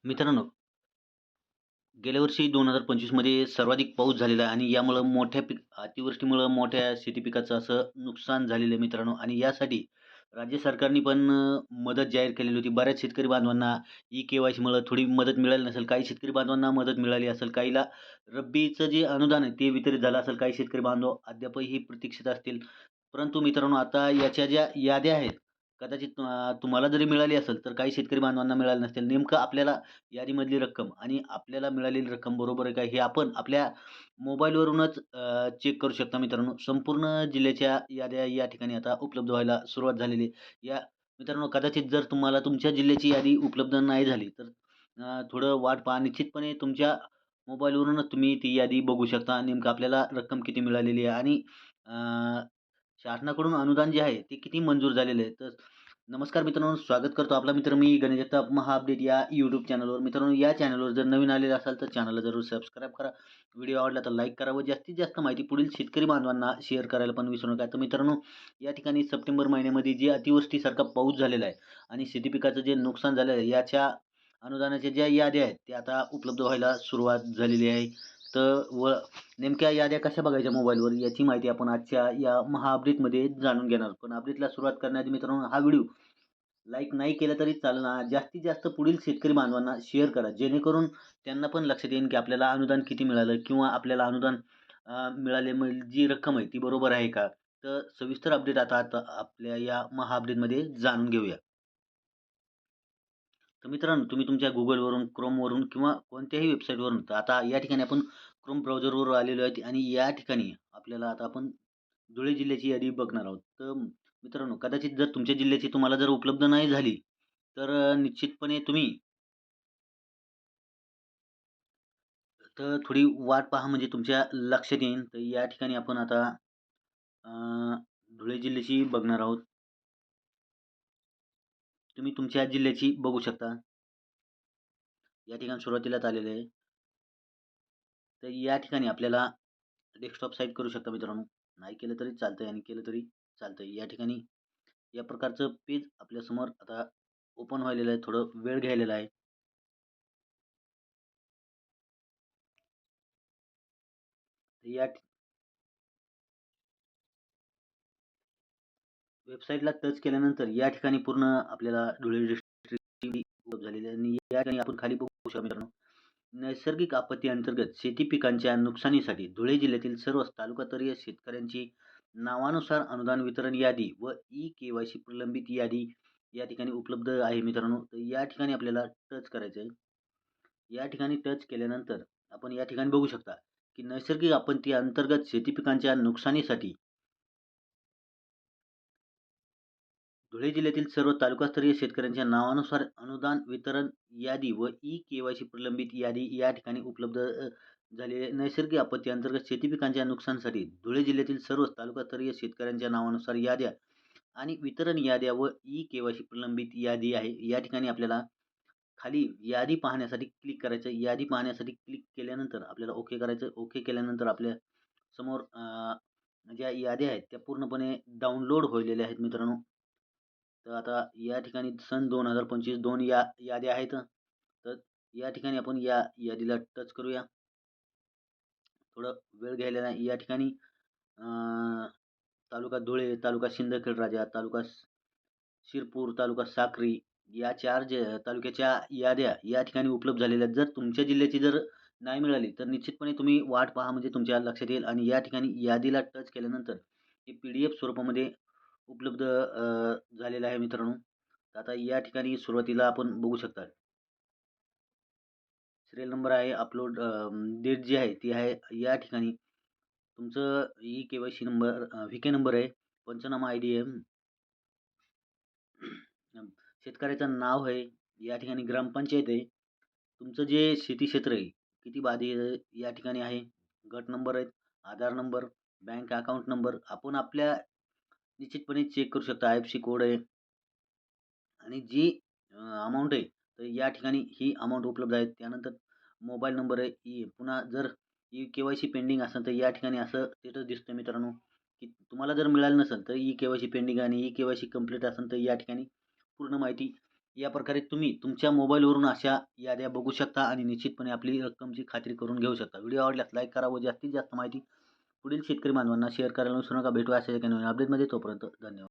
मित्रांनो, गेल्या वर्षी 2025 मध्ये सर्वाधिक पाऊस झालेला आहे आणि यामुळं अतिवृष्टीमुळं मोठ्या शेती पिकाचं असं नुकसान झालेलं आहे मित्रांनो आणि यासाठी राज्य सरकारने पण मदत जाहीर केलेली होती. बऱ्याच शेतकरी बांधवांना ई-के-वाय-सीमुळं थोडी मदत मिळाली नसेल. काही शेतकरी बांधवांना मदत मिळाली असेल. काहीला रब्बीचं जे अनुदान आहे ते वितरित झालं असेल. काही शेतकरी बांधव अद्यापही प्रतीक्षेत असतील. परंतु मित्रांनो, आता याच्या ज्या याद्या आहेत, कदाचित तुम्हाला जरी मिळाली असेल, तर काही शेतकरी बांधवांना मिळाली नसतील. नेमकं आपल्याला यादीमधली रक्कम आणि आपल्याला मिळालेली रक्कम बरोबर आहे का? हे आपण आपल्या मोबाईलवरूनच चेक करू शकता मित्रांनो. संपूर्ण जिल्ह्याच्या याद्या या ठिकाणी आता उपलब्ध व्हायला सुरुवात झालेली आहे. मित्रांनो, कदाचित जर तुम्हाला तुमच्या जिल्ह्याची यादी उपलब्ध नाही झाली, तर थोडं वाट पहा. निश्चितपणे तुमच्या मोबाईलवरूनच तुम्ही ती यादी बघू शकता. नेमकं आपल्याला रक्कम किती मिळालेली आहे आणि शासनाकडून अनुदान जे आहे ते किती मंजूर झालेलं आहे. तर नमस्कार मित्रांनो, स्वागत करतो आपला मित्र मी गणेश जगताप महा अपडेट या यूट्यूब चॅनलवर. मित्रांनो, या चॅनलवर जर नवीन आलेले असाल तर चॅनलला जरूर सबस्क्राईब करा. व्हिडिओ आवडला तर लाईक करा व जास्तीत जास्त माहिती पुढील शेतकरी बांधवांना शेअर करायला पण विसरू नका. तर मित्रांनो, या ठिकाणी सप्टेंबर महिन्यामध्ये जे अतिवृष्टीसारखा पाऊस झालेला आहे आणि शेती पिकाचं जे नुकसान झालेलं आहे, याच्या अनुदानाच्या ज्या याद्या आहेत त्या आता उपलब्ध व्हायला सुरुवात झालेली आहे. तर नेमक्या याद्या कशा बघायच्या मोबाईलवर याची माहिती आपण आजच्या या महा अपडेटमध्ये जाणून घेणार. पण अपडेटला सुरुवात करण्याआधी मित्रांनो, हा व्हिडिओ लाईक नाही केलं तरी चालेल ना. जास्तीत जास्त पुढील शेतकरी बांधवांना शेअर करा. जेणेकरून त्यांना पण लक्षात येईल की आपल्याला अनुदान किती मिळालं किंवा आपल्याला अनुदान मिळाले मग जी रक्कम आहे ती बरोबर आहे का? तर सविस्तर अपडेट आता आता आपल्या या महा अपडेटमध्ये जाणून घेऊया. तर मित्रांनो, तुम्ही तुमच्या Googleवरून, Chromeवरून किंवा कोणत्याही वेबसाईटवरून तर आता या ठिकाणी आपण Chrome ब्राउझरवर आलेलो आहे आणि या ठिकाणी आपल्याला आता आपण धुळे जिल्ह्याची यादी बघणार आहोत. तर मित्रांनो, कदाचित जर तुमच्या जिल्ह्याची तुम्हाला जर उपलब्ध नाही झाली, तर निश्चितपणे तुम्ही तर थोडी वाट पहा म्हणजे तुमच्या लक्षात येईल. तर या ठिकाणी आपण आता अ, धुळे जिल्ह्याची बघणार आहोत. तुम्ही तुमच्या जिल्ह्याची बघू शकता. या ठिकाणी सुरुवातीलाच आलेलं आहे. तर या ठिकाणी आपल्याला डेस्कटॉप साईट करू शकता मित्रांनो. नाही केलं तरी चालतंय आणि केलं तरी चालतंय. या ठिकाणी या प्रकारचं पेज आपल्यासमोर आता ओपन व्हायलेलं आहे. थोडं वेळ घ्यायलेला आहे. तर या वेबसाईटला टच केल्यानंतर या ठिकाणी पूर्ण आपल्याला धुळे डिस्ट्रिक्टची ओळख झालेली आहे आणि या ठिकाणी आपण खाली बघू शकतो मित्रांनो. नैसर्गिक आपत्ती अंतर्गत शेती पिकांच्या नुकसानीसाठी धुळे जिल्ह्यातील सर्व तालुकास्तरीय शेतकऱ्यांची नावानुसार अनुदान वितरण यादी व ई-के-वाय-सी प्रलंबित यादी या ठिकाणी उपलब्ध आहे मित्रांनो. तर या ठिकाणी आपल्याला टच करायचं आहे. या ठिकाणी टच केल्यानंतर आपण या ठिकाणी बघू शकता की नैसर्गिक आपत्ती अंतर्गत शेती पिकांच्या नुकसानीसाठी धुळे जिल्ह्यातील सर्व तालुकास्तरीय शेतकऱ्यांच्या नावानुसार अनुदान वितरण यादी व ई-के-वाय-सी प्रलंबित यादी या ठिकाणी उपलब्ध झालेली आहे. नैसर्गिक आपत्ती अंतर्गत शेती पिकांच्या नुकसानीसाठी धुळे जिल्ह्यातील सर्व तालुकास्तरीय शेतकऱ्यांच्या नावानुसार याद्या आणि वितरण याद्या व ई-के-वाय-सी प्रलंबित यादी आहे. या ठिकाणी आपल्याला खाली यादी पाहण्यासाठी क्लिक करायचं. यादी पाहण्यासाठी क्लिक केल्यानंतर आपल्याला ओके करायचं. ओके केल्यानंतर आपल्या समोर ज्या याद्या आहेत त्या पूर्णपणे डाउनलोड व्हायलेल्या आहेत मित्रांनो. तर आता या ठिकाणी सन 2025 2 याद्या आहेत. तर या ठिकाणी आपण या यादीला टच करूया. थोडं वेळ घ्यायला नाही. या ठिकाणी अ, तालुका धुळे, तालुका शिंदखेडराजा, तालुका शिरपूर, तालुका साक्री या 4 जे तालुक्याच्या याद्या या ठिकाणी उपलब्ध झालेल्या आहेत. जर तुमच्या जिल्ह्याची जर नाही मिळाली, तर निश्चितपणे तुम्ही वाट पहा म्हणजे तुमच्या लक्षात येईल आणि या ठिकाणी यादीला टच केल्यानंतर हे पी-डी-एफ स्वरूपामध्ये उपलब्ध झालेलं आहे मित्रांनो. आता या ठिकाणी सुरुवातीला आपण बघू शकता. सिरियल नंबर आहे, अपलोड डेट जी आहे ती आहे या ठिकाणी. तुमचं ई-के-वाय-सी नंबर व्ही-के नंबर आहे, पंचनामा आय-डी आहे. शेतकऱ्याचं नाव आहे, या ठिकाणी ग्रामपंचायत आहे. तुमचं जे शेती क्षेत्र आहे, किती बादी या ठिकाणी आहे. गट नंबर आहेत, आधार नंबर, बँक अकाउंट नंबर आपण आपल्या निश्चितपणे चेक करू शकता. आय-एफ-सी कोड आहे आणि जी अमाउंट आहे, तर या ठिकाणी ही अमाउंट उपलब्ध आहे. त्यानंतर मोबाईल नंबर आहे. पुन्हा जर ई-के-वाय-सी पेंडिंग असेल, तर या ठिकाणी असं स्टेटस दिसतं मित्रांनो, की तुम्हाला जर मिळालं नसेल, तर ई-के-वाय-सी पेंडिंग आणि ई-के-वाय-सी कंप्लीट असेल, तर या ठिकाणी पूर्ण माहिती या प्रकारे तुम्ही तुमच्या मोबाईलवरून अशा याद्या बघू शकता आणि निश्चितपणे आपली रक्कमची खात्री करून घेऊ शकता. व्हिडिओ आवडल्यास लाईक करा व जास्तीत जास्त माहिती पुढील शेतकरी बांधवांना शेअर करायला विसरू नका. भेटूया अशाच एका नवीन अपडेटमध्ये. तोपर्यंत धन्यवाद.